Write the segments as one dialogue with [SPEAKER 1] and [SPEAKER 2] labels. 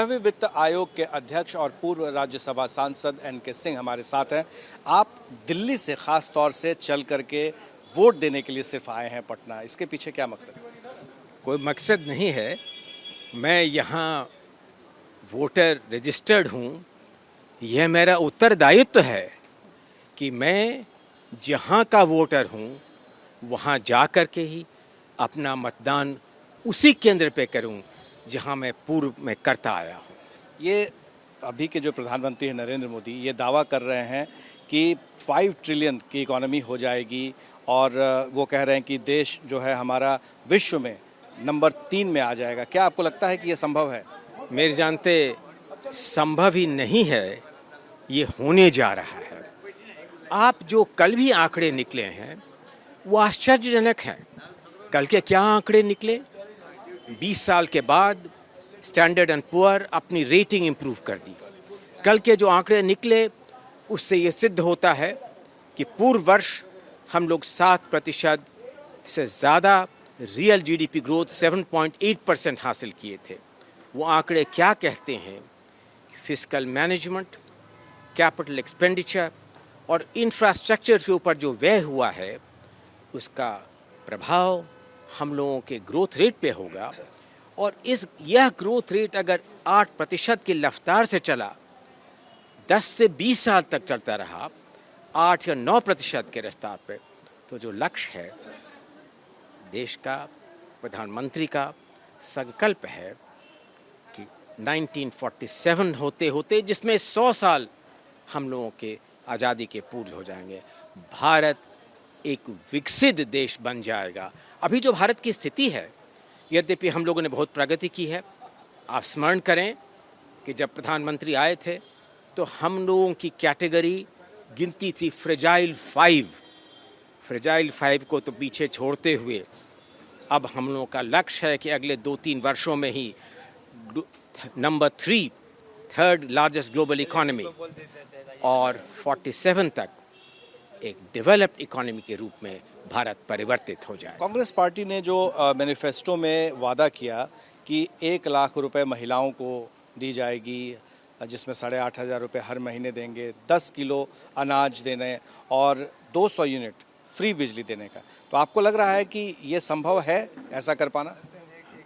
[SPEAKER 1] 12वें वित्त आयोग के अध्यक्ष और पूर्व राज्यसभा सांसद एन.के. सिंह हमारे साथ हैं। आप दिल्ली से ख़ास तौर से चल करके वोट देने के लिए सिर्फ आए हैं पटना, इसके पीछे क्या मकसद है?
[SPEAKER 2] कोई मकसद नहीं है। मैं यहाँ वोटर रजिस्टर्ड हूँ। यह मेरा उत्तरदायित्व है कि मैं जहाँ का वोटर हूँ वहाँ जा कर के ही अपना मतदान उसी केंद्र पे करूँ जहाँ मैं पूर्व में करता आया हूँ।
[SPEAKER 1] ये अभी के जो प्रधानमंत्री हैं नरेंद्र मोदी, ये दावा कर रहे हैं कि 5 ट्रिलियन की इकॉनमी हो जाएगी और वो कह रहे हैं कि देश जो है हमारा विश्व में नंबर 3 में आ जाएगा। क्या आपको लगता है कि ये संभव है?
[SPEAKER 2] मेरे जानते संभव ही नहीं है, ये होने जा रहा है। आप जो कल भी आंकड़े निकले हैं वो आश्चर्यजनक हैं। कल के क्या आंकड़े निकले? 20 साल के बाद स्टैंडर्ड एंड पुअर अपनी रेटिंग इंप्रूव कर दी। कल के जो आंकड़े निकले उससे ये सिद्ध होता है कि पूर्व वर्ष हम लोग 7% से ज़्यादा रियल जीडीपी ग्रोथ 7.8% हासिल किए थे। वो आंकड़े क्या कहते हैं? फिस्कल मैनेजमेंट, कैपिटल एक्सपेंडिचर और इंफ्रास्ट्रक्चर के ऊपर जो व्यय हुआ है उसका प्रभाव हम लोगों के ग्रोथ रेट पे होगा। और यह ग्रोथ रेट अगर 8% की रफ्तार से चला, 10 से 20 साल तक चलता रहा 8 या 9% के रफ्तार पे, तो जो लक्ष्य है देश का, प्रधानमंत्री का संकल्प है कि 1947 होते होते, जिसमें 100 साल हम लोगों के आज़ादी के पूर्ण हो जाएंगे, भारत एक विकसित देश बन जाएगा। अभी जो भारत की स्थिति है, यद्यपि हम लोगों ने बहुत प्रगति की है। आप स्मरण करें कि जब प्रधानमंत्री आए थे तो हम लोगों की कैटेगरी गिनती थी फ्रेजाइल 5। फ्रेजाइल 5 को तो पीछे छोड़ते हुए अब हम लोगों का लक्ष्य है कि अगले 2-3 वर्षों में ही number 3, third largest global economy और 47 तक एक डेवलप्ड इकोनॉमी के रूप में भारत परिवर्तित हो जाए।
[SPEAKER 1] कांग्रेस पार्टी ने जो मैनिफेस्टो में वादा किया कि 1 लाख रुपए महिलाओं को दी जाएगी, जिसमें 8,500 रुपये हर महीने देंगे, 10 किलो अनाज देने और 200 यूनिट फ्री बिजली देने का, तो आपको लग रहा है कि ये संभव है ऐसा कर पाना?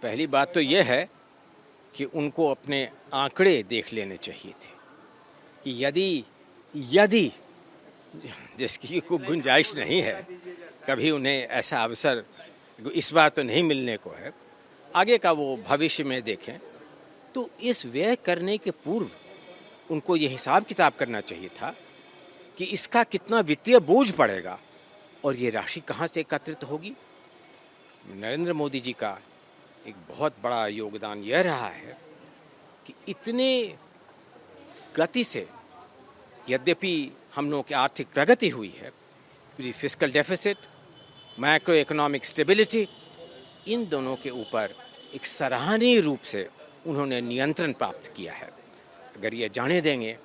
[SPEAKER 2] पहली बात तो यह है कि उनको अपने आंकड़े देख लेने चाहिए थे कि यदि जिसकी कोई गुंजाइश नहीं है, कभी उन्हें ऐसा अवसर इस बार तो नहीं मिलने को है, आगे का वो भविष्य में देखें, तो इस व्यय करने के पूर्व उनको ये हिसाब किताब करना चाहिए था कि इसका कितना वित्तीय बोझ पड़ेगा और ये राशि कहाँ से एकत्रित होगी। नरेंद्र मोदी जी का एक बहुत बड़ा योगदान यह रहा है कि इतने गति से, यद्यपि हम लोगों की आर्थिक प्रगति हुई है, fiscal deficit, macroeconomic stability, इन दोनों के ऊपर एक सराहनीय रूप से उन्होंने नियंत्रण प्राप्त किया है। अगर ये जाने देंगे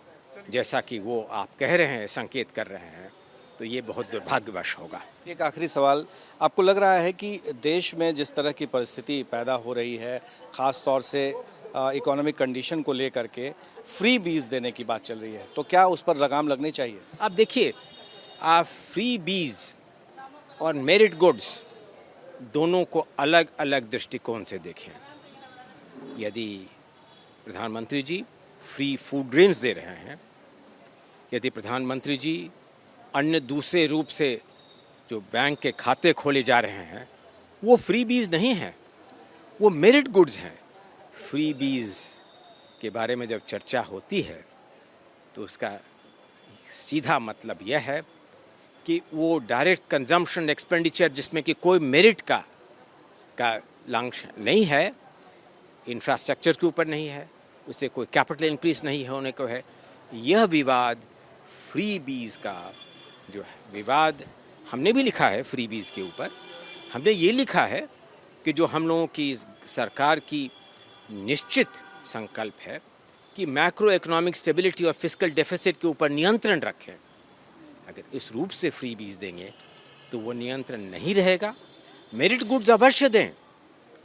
[SPEAKER 2] जैसा कि वो आप कह रहे हैं, संकेत कर रहे हैं, तो ये बहुत दुर्भाग्यवश होगा।
[SPEAKER 1] एक आखिरी सवाल, आपको लग रहा है कि देश में जिस तरह की परिस्थिति पैदा हो रही है, ख़ास तौर से इकोनॉमिक कंडीशन को लेकर के फ्री बीज देने की बात चल रही है, तो क्या उस पर लगाम लगनी चाहिए?
[SPEAKER 2] आप देखिए, आप फ्री बीज और मेरिट गुड्स दोनों को अलग अलग दृष्टिकोण से देखें। यदि प्रधानमंत्री जी फ्री फूड ग्रेन्स दे रहे हैं, यदि प्रधानमंत्री जी अन्य दूसरे रूप से जो बैंक के खाते खोले जा रहे हैं, वो फ्री बीज नहीं हैं, वो मेरिट गुड्स हैं। फ्री बीज के बारे में जब चर्चा होती है तो उसका सीधा मतलब यह है कि वो डायरेक्ट कंजम्पशन एक्सपेंडिचर जिसमें कि कोई मेरिट का लक्ष्य नहीं है, इंफ्रास्ट्रक्चर के ऊपर नहीं है, उससे कोई कैपिटल इंक्रीज नहीं होने को है। यह विवाद फ्री बीज का जो है विवाद, हमने भी लिखा है फ्री बीज के ऊपर। हमने ये लिखा है कि जो हम लोगों की सरकार की निश्चित संकल्प है कि मैक्रो इकोनॉमिक स्टेबिलिटी और फिस्कल डेफिसिट के ऊपर नियंत्रण रखें। अगर इस रूप से फ्री बीज देंगे तो वो नियंत्रण नहीं रहेगा। मेरिट गुड्स अवश्य दें,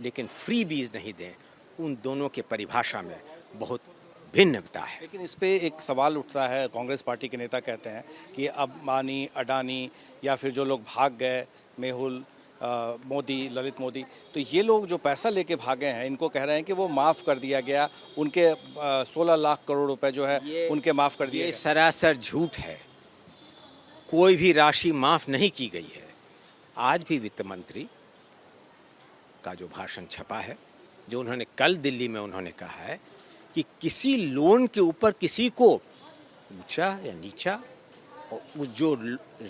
[SPEAKER 2] लेकिन फ्री बीज नहीं दें। उन दोनों के परिभाषा में बहुत भिन्नता है।
[SPEAKER 1] लेकिन इस पे एक सवाल उठता है, कांग्रेस पार्टी के नेता कहते हैं कि अंबानी, अडानी या फिर जो लोग भाग गए, मेहुल मोदी, ललित मोदी, तो ये लोग जो पैसा लेके भागे हैं, इनको कह रहे हैं कि वो माफ़ कर दिया गया, उनके 16 लाख करोड़ रुपए जो है उनके माफ़ कर दिए
[SPEAKER 2] ये
[SPEAKER 1] गए।
[SPEAKER 2] सरासर झूठ है। कोई भी राशि माफ़ नहीं की गई है। आज भी वित्त मंत्री का जो भाषण छपा है, जो उन्होंने कल दिल्ली में उन्होंने कहा है कि किसी लोन के ऊपर किसी को ऊंचा या नीचा और उस जो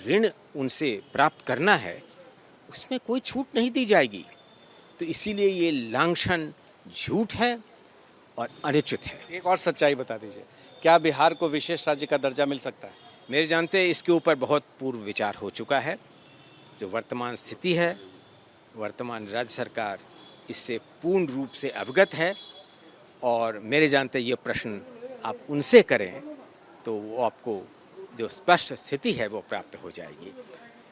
[SPEAKER 2] ऋण उनसे प्राप्त करना है उसमें कोई छूट नहीं दी जाएगी। तो इसीलिए ये लांछन झूठ है और अनुचित है।
[SPEAKER 1] एक और सच्चाई बता दीजिए, क्या बिहार को विशेष राज्य का दर्जा मिल सकता है?
[SPEAKER 2] मेरे जानते इसके ऊपर बहुत पूर्व विचार हो चुका है। जो वर्तमान स्थिति है, वर्तमान राज्य सरकार इससे पूर्ण रूप से अवगत है और मेरे जानते ये प्रश्न आप उनसे करें तो वो आपको जो स्पष्ट स्थिति है वो प्राप्त हो जाएगी।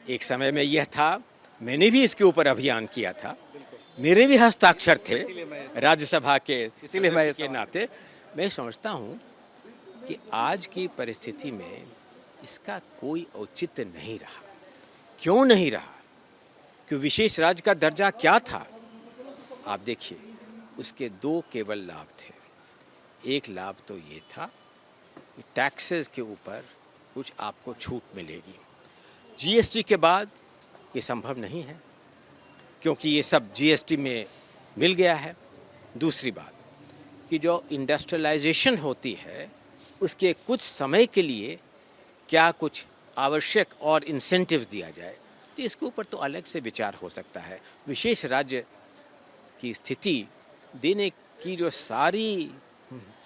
[SPEAKER 2] एक समय में यह था, मैंने भी इसके ऊपर अभियान किया था, मेरे भी हस्ताक्षर थे राज्यसभा के,
[SPEAKER 1] इसीलिए मैं
[SPEAKER 2] के नाते मैं समझता हूँ कि आज की परिस्थिति में इसका कोई औचित्य नहीं रहा। क्यों नहीं रहा? क्यों विशेष राज्य का दर्जा क्या था? आप देखिए, उसके दो केवल लाभ थे। एक लाभ तो ये था कि टैक्सेस के ऊपर कुछ आपको छूट मिलेगी। जीएसटी के बाद ये संभव नहीं है क्योंकि ये सब जीएसटी में मिल गया है। दूसरी बात कि जो इंडस्ट्रियलाइजेशन होती है उसके कुछ समय के लिए क्या कुछ आवश्यक और इंसेंटिव्स दिया जाए, तो इसके ऊपर तो अलग से विचार हो सकता है। विशेष राज्य की स्थिति देने की जो सारी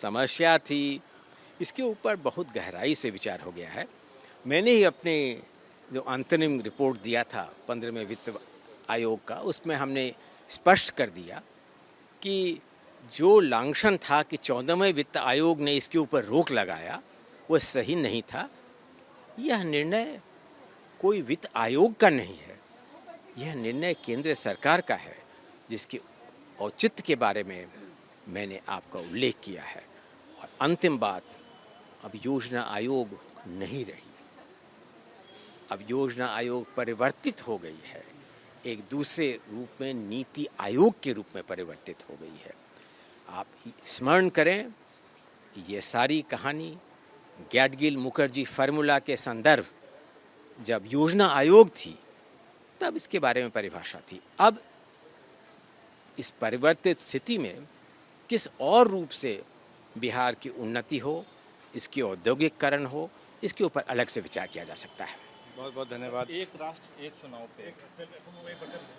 [SPEAKER 2] समस्या थी, इसके ऊपर बहुत गहराई से विचार हो गया है। मैंने ही अपने जो अंतरिम रिपोर्ट दिया था 15वें वित्त आयोग का, उसमें हमने स्पष्ट कर दिया कि जो लांछन था कि 14वें वित्त आयोग ने इसके ऊपर रोक लगाया, वो सही नहीं था। यह निर्णय कोई वित्त आयोग का नहीं है, यह निर्णय केंद्र सरकार का है, जिसके औचित्य के बारे में मैंने आपका उल्लेख किया है। और अंतिम बात, अब योजना आयोग नहीं रही, अब योजना आयोग परिवर्तित हो गई है, एक दूसरे रूप में नीति आयोग के रूप में परिवर्तित हो गई है। आप स्मरण करें कि ये सारी कहानी गैडगिल मुखर्जी फार्मूला के संदर्भ जब योजना आयोग थी तब इसके बारे में परिभाषा थी। अब इस परिवर्तित स्थिति में किस और रूप से बिहार की उन्नति हो, इसकी औद्योगिकरण हो, इसके ऊपर अलग से विचार किया जा सकता है।
[SPEAKER 1] बहुत बहुत धन्यवाद।
[SPEAKER 3] एक राष्ट्र एक चुनाव पे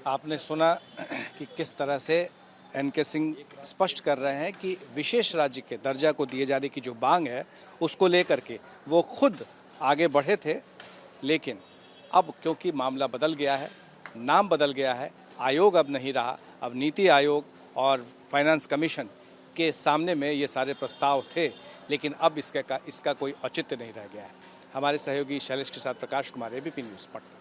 [SPEAKER 1] आपने सुना कि किस तरह से एनके सिंह स्पष्ट कर रहे हैं कि विशेष राज्य के दर्जा को दिए जाने की जो मांग है उसको लेकर के वो खुद आगे बढ़े थे, लेकिन अब क्योंकि मामला बदल गया है, नाम बदल गया है, आयोग अब नहीं रहा, अब नीति आयोग और फाइनेंस कमीशन के सामने में ये सारे प्रस्ताव थे, लेकिन अब इसका कोई औचित्य नहीं रह गया है। हमारे सहयोगी शैलेश के साथ प्रकाश कुमार, एबीपी न्यूज़, पटना।